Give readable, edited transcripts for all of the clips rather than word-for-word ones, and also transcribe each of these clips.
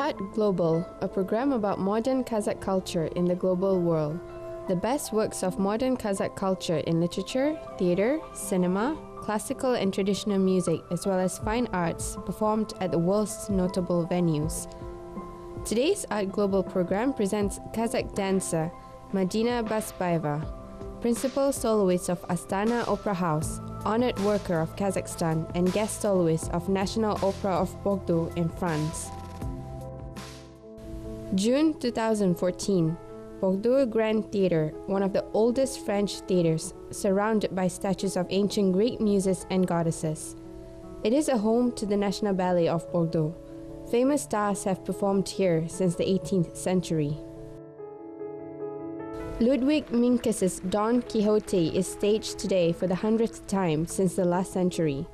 Art Global, a program about modern Kazakh culture in the global world. The best works of modern Kazakh culture in literature, theater, cinema, classical and traditional music, as well as fine arts performed at the world's notable venues. Today's Art Global program presents Kazakh dancer Madina Basbaeva, principal soloist of Astana Opera House, honored worker of Kazakhstan, and guest soloist of National Opera of Bordeaux in France. June 2014, Bordeaux Grand Theatre, one of the oldest French theatres, surrounded by statues of ancient Greek muses and goddesses. It is a home to the National Ballet of Bordeaux. Famous stars have performed here since the 18th century. Ludwig Minkus's Don Quixote is staged today for the 100th time since the last century.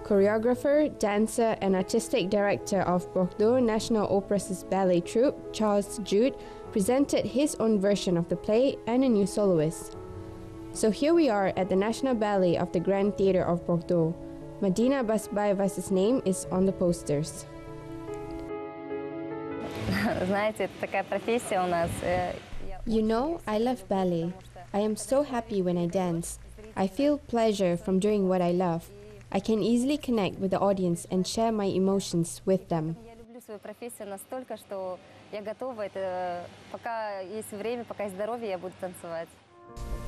Choreographer, dancer, and artistic director of Bordeaux National Opera's ballet troupe, Charles Jude, presented his own version of the play and a new soloist. So here we are at the National Ballet of the Grand Theatre of Bordeaux. Madina Basbaeva's name is on the posters. You know, I love ballet. I am so happy when I dance. I feel pleasure from doing what I love. I can easily connect with the audience and share my emotions with them.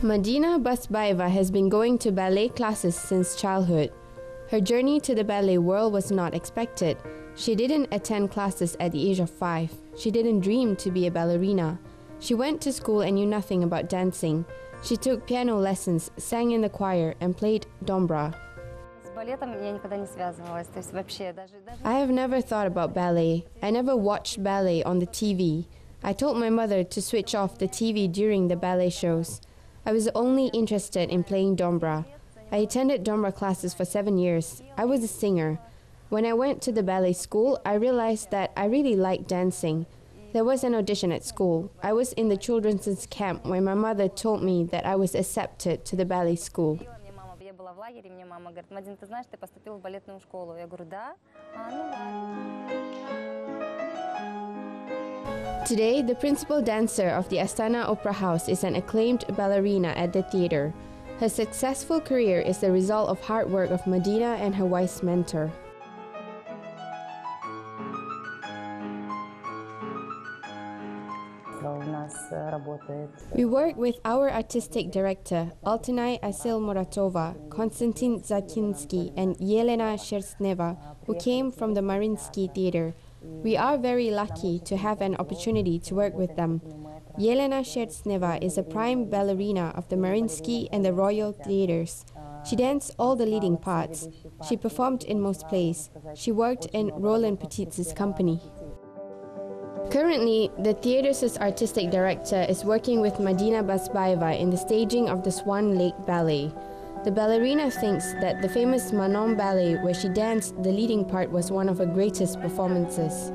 Madina Basbaeva has been going to ballet classes since childhood. Her journey to the ballet world was not expected. She didn't attend classes at the age of 5. She didn't dream to be a ballerina. She went to school and knew nothing about dancing. She took piano lessons, sang in the choir, and played dombra. I have never thought about ballet. I never watched ballet on the TV. I told my mother to switch off the TV during the ballet shows. I was only interested in playing dombra. I attended dombra classes for 7 years. I was a singer. When I went to the ballet school, I realized that I really liked dancing. There was an audition at school. I was in the children's camp when my mother told me that I was accepted to the ballet school. Today, the principal dancer of the Astana Opera House is an acclaimed ballerina at the theatre. Her successful career is the result of hard work of Madina and her wise mentor. We work with our artistic director, Altinay Asil-Muratova, Konstantin Zakinsky, and Yelena Sherstneva, who came from the Mariinsky Theatre. We are very lucky to have an opportunity to work with them. Yelena Sherstneva is a prime ballerina of the Mariinsky and the Royal Theatres. She danced all the leading parts. She performed in most plays. She worked in Roland Petit's company. Currently, the theatre's artistic director is working with Madina Basbaeva in the staging of the Swan Lake Ballet. The ballerina thinks that the famous Manon Ballet, where she danced the leading part, was one of her greatest performances.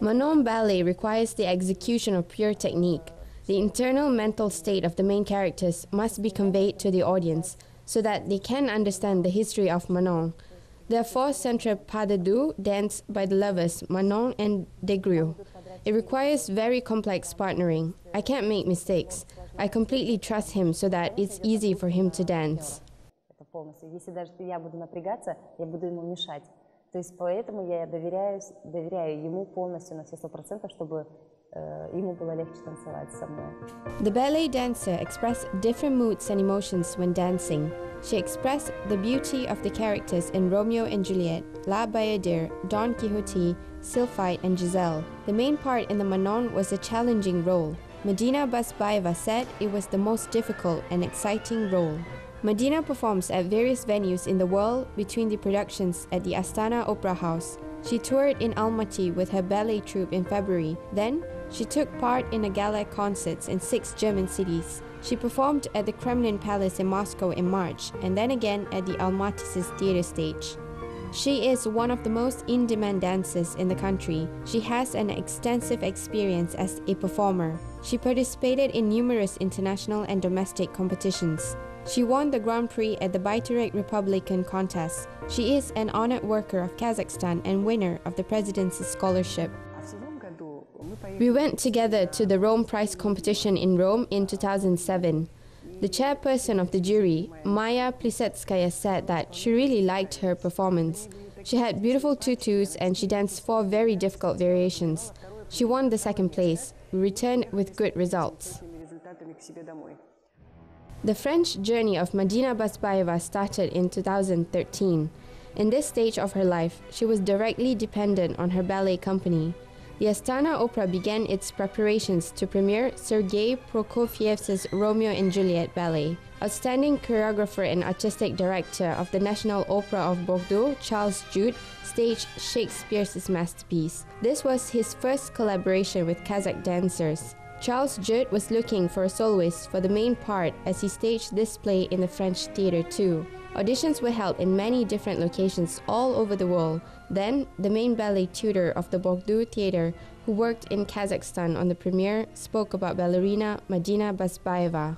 Manon Ballet requires the execution of pure technique. The internal mental state of the main characters must be conveyed to the audience, so that they can understand the history of Manon. There are 4 central pas de deux danced by the lovers, Manon and Degrieux. It requires very complex partnering. I can't make mistakes. I completely trust him so that it's easy for him to dance. The ballet dancer expressed different moods and emotions when dancing. She expressed the beauty of the characters in Romeo and Juliet, La Bayadère, Don Quixote, Sylphide, and Giselle. The main part in the Manon was a challenging role. Madina Basbaeva said it was the most difficult and exciting role. Madina performs at various venues in the world between the productions at the Astana Opera House. She toured in Almaty with her ballet troupe in February. Then, she took part in a gala concerts in 6 German cities. She performed at the Kremlin Palace in Moscow in March, and then again at the Almaty's theatre stage. She is one of the most in-demand dancers in the country. She has an extensive experience as a performer. She participated in numerous international and domestic competitions. She won the Grand Prix at the Baitarek Republican contest. She is an honored worker of Kazakhstan and winner of the Presidency Scholarship. We went together to the Rome Prize competition in Rome in 2007. The chairperson of the jury, Maya Plisetskaya, said that she really liked her performance. She had beautiful tutus and she danced 4 very difficult variations. She won the 2nd place. We returned with good results. The French journey of Madina Basbaeva started in 2013. In this stage of her life, she was directly dependent on her ballet company. The Astana Opera began its preparations to premiere Sergei Prokofiev's Romeo and Juliet ballet. Outstanding choreographer and artistic director of the National Opera of Bordeaux, Charles Jude, staged Shakespeare's masterpiece. This was his first collaboration with Kazakh dancers. Charles Jude was looking for a soloist for the main part as he staged this play in the French theatre too. Auditions were held in many different locations all over the world. Then, the main ballet tutor of the Bordeaux Theatre, who worked in Kazakhstan on the premiere, spoke about ballerina Madina Basbaeva.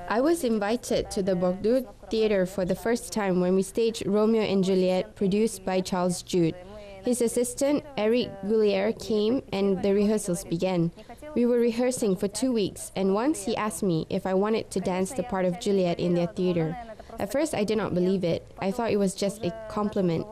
I was invited to the Bordeaux Theatre for the first time when we staged Romeo and Juliet, produced by Charles Jude. His assistant, Eric Goulier, came and the rehearsals began. We were rehearsing for 2 weeks, and once he asked me if I wanted to dance the part of Juliet in their theatre. At first, I did not believe it. I thought it was just a compliment.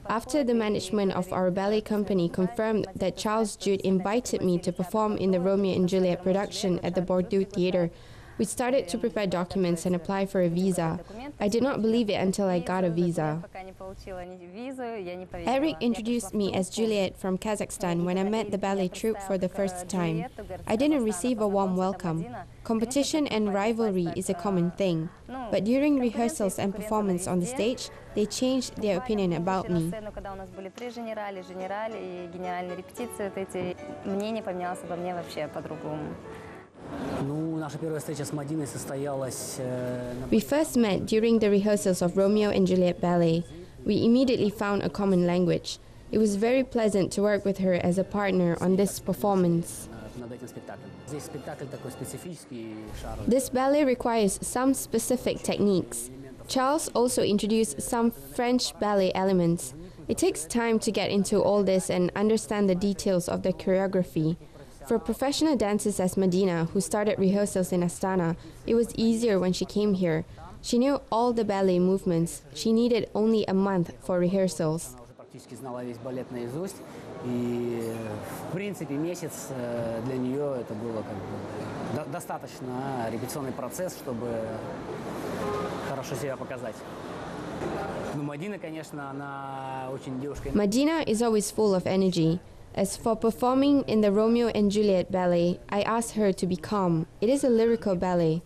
After the management of our ballet company confirmed that Charles Jude invited me to perform in the Romeo and Juliet production at the Bordeaux Theatre, we started to prepare documents and apply for a visa. I did not believe it until I got a visa. Eric introduced me as Juliet from Kazakhstan when I met the ballet troupe for the first time. I didn't receive a warm welcome. Competition and rivalry is a common thing. But during rehearsals and performance on the stage, they changed their opinion about me. We first met during the rehearsals of Romeo and Juliet ballet. We immediately found a common language. It was very pleasant to work with her as a partner on this performance. This ballet requires some specific techniques. Charles also introduced some French ballet elements. It takes time to get into all this and understand the details of the choreography. For professional dancers as Madina, who started rehearsals in Astana, it was easier when she came here. She knew all the ballet movements. She needed only a month for rehearsals. Madina is always full of energy. As for performing in the Romeo and Juliet ballet, I asked her to be calm. It is a lyrical ballet.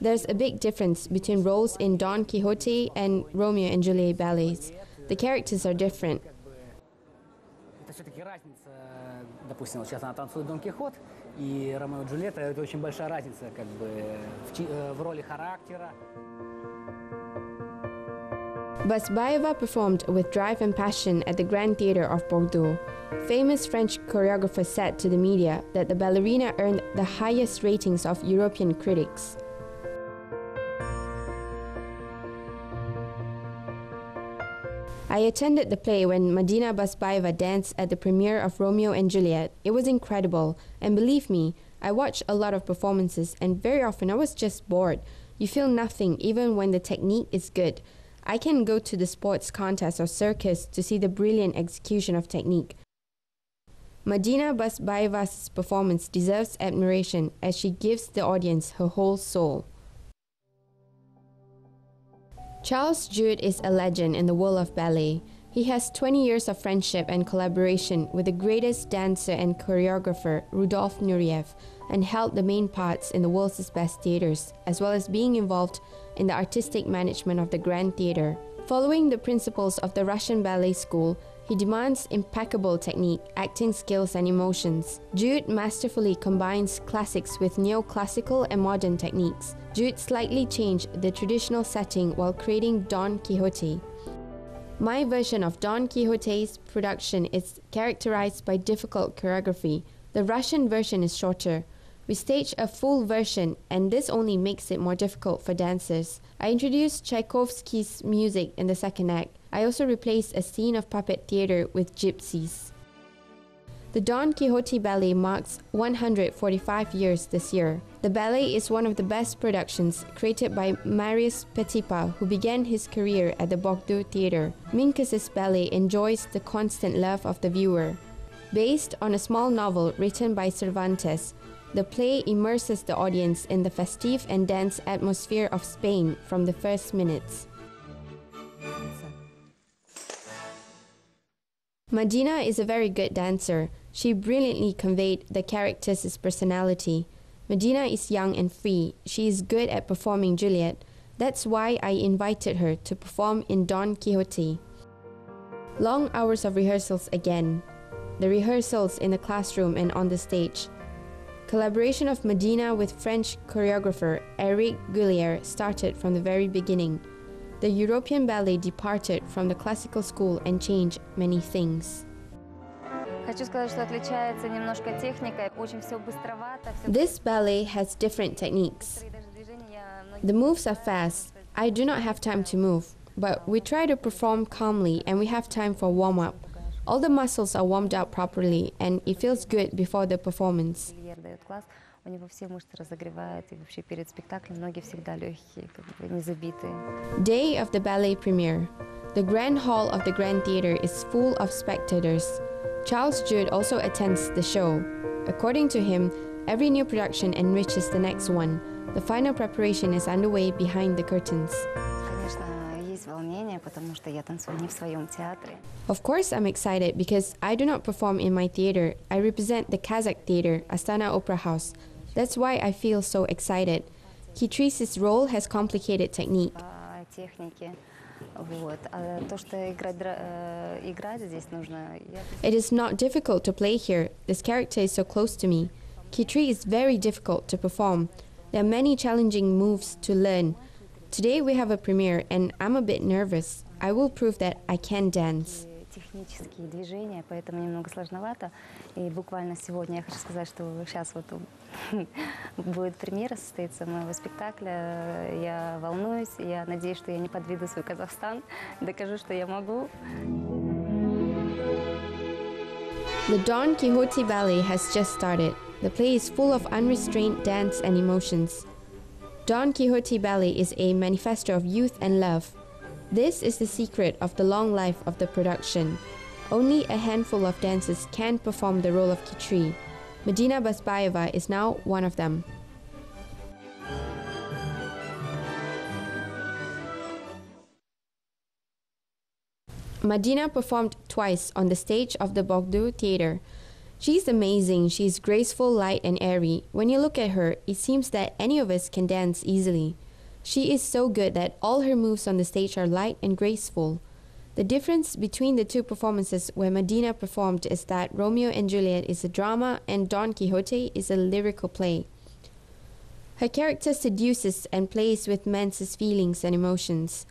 There's a big difference between roles in Don Quixote and Romeo and Juliet ballets. The characters are different. Basbaeva performed with drive and passion at the Grand Theatre of Bordeaux. Famous French choreographer said to the media that the ballerina earned the highest ratings of European critics. I attended the play when Madina Basbaeva danced at the premiere of Romeo and Juliet. It was incredible, and believe me, I watched a lot of performances and very often I was just bored. You feel nothing even when the technique is good. I can go to the sports contest or circus to see the brilliant execution of technique. Madina Basbaeva's performance deserves admiration as she gives the audience her whole soul. Charles Jude is a legend in the world of ballet. He has 20 years of friendship and collaboration with the greatest dancer and choreographer, Rudolf Nureyev, and held the main parts in the world's best theaters, as well as being involved in the artistic management of the Grand Theatre. Following the principles of the Russian Ballet School, he demands impeccable technique, acting skills and emotions. Jude masterfully combines classics with neoclassical and modern techniques. Jude slightly changed the traditional setting while creating Don Quixote. My version of Don Quixote's production is characterized by difficult choreography. The Russian version is shorter. We stage a full version, and this only makes it more difficult for dancers. I introduced Tchaikovsky's music in the second act. I also replaced a scene of puppet theatre with gypsies. The Don Quixote Ballet marks 145 years this year. The ballet is one of the best productions created by Marius Petipa, who began his career at the Bordeaux Theatre. Minkus's ballet enjoys the constant love of the viewer. Based on a small novel written by Cervantes, the play immerses the audience in the festive and dance atmosphere of Spain from the first minutes. Madina is a very good dancer. She brilliantly conveyed the character's personality. Madina is young and free. She is good at performing Juliet. That's why I invited her to perform in Don Quixote. Long hours of rehearsals again. The rehearsals in the classroom and on the stage. Collaboration of Madina with French choreographer Eric Gullier started from the very beginning. The European ballet departed from the classical school and changed many things. This ballet has different techniques. The moves are fast. I do not have time to move, but we try to perform calmly and we have time for warm-up. All the muscles are warmed up properly and it feels good before the performance. Day of the ballet premiere. The Grand Hall of the Grand Theatre is full of spectators. Charles Jude also attends the show. According to him, every new production enriches the next one. The final preparation is underway behind the curtains. Of course I'm excited because I do not perform in my theatre. I represent the Kazakh theatre, Astana Opera House. That's why I feel so excited. Kitrice's role has complicated technique. It is not difficult to play here. This character is so close to me. Kitri is very difficult to perform. There are many challenging moves to learn. Today we have a premiere and I'm a bit nervous. I will prove that I can dance. Технические движения, поэтому немного сложновато. И буквально сегодня я хочу сказать, что сейчас вот будет премьера, состоится моего спектакля. Я волнуюсь, я надеюсь, что я не подведу свой Казахстан, докажу, что я могу. The Don Quixote Ballet has just started. The play is full of unrestrained dance and emotions. Don Quixote Ballet is a manifesto of youth and love. This is the secret of the long life of the production. Only a handful of dancers can perform the role of Kitri. Madina Basbaeva is now one of them. Madina performed twice on the stage of the Bordeaux Theatre. She's amazing. She's graceful, light and airy. When you look at her, it seems that any of us can dance easily. She is so good that all her moves on the stage are light and graceful. The difference between the two performances where Madina performed is that Romeo and Juliet is a drama and Don Quixote is a lyrical play. Her character seduces and plays with men's feelings and emotions.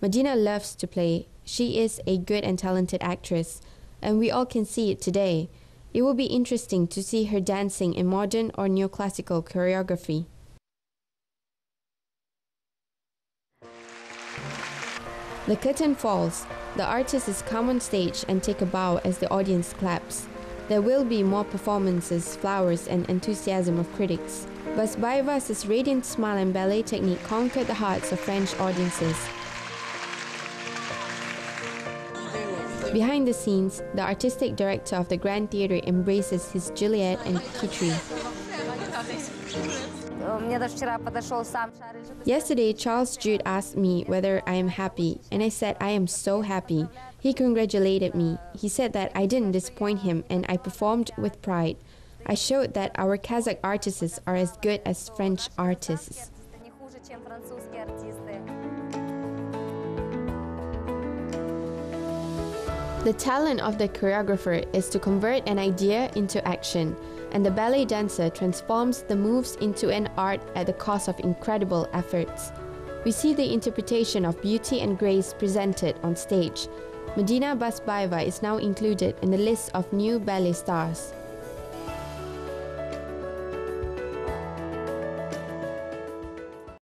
Madina loves to play. She is a good and talented actress, and we all can see it today. It will be interesting to see her dancing in modern or neoclassical choreography. The curtain falls. The artists come on stage and take a bow as the audience claps. There will be more performances, flowers and enthusiasm of critics. Basbaeva's radiant smile and ballet technique conquered the hearts of French audiences. Behind the scenes, the artistic director of the Grand Theatre embraces his Juliet and Kitri. Yesterday, Charles Jude asked me whether I am happy, and I said I am so happy. He congratulated me. He said that I didn't disappoint him and I performed with pride. I showed that our Kazakh artists are as good as French artists. The talent of the choreographer is to convert an idea into action, and the ballet dancer transforms the moves into an art at the cost of incredible efforts. We see the interpretation of beauty and grace presented on stage. Madina Basbaeva is now included in the list of new ballet stars.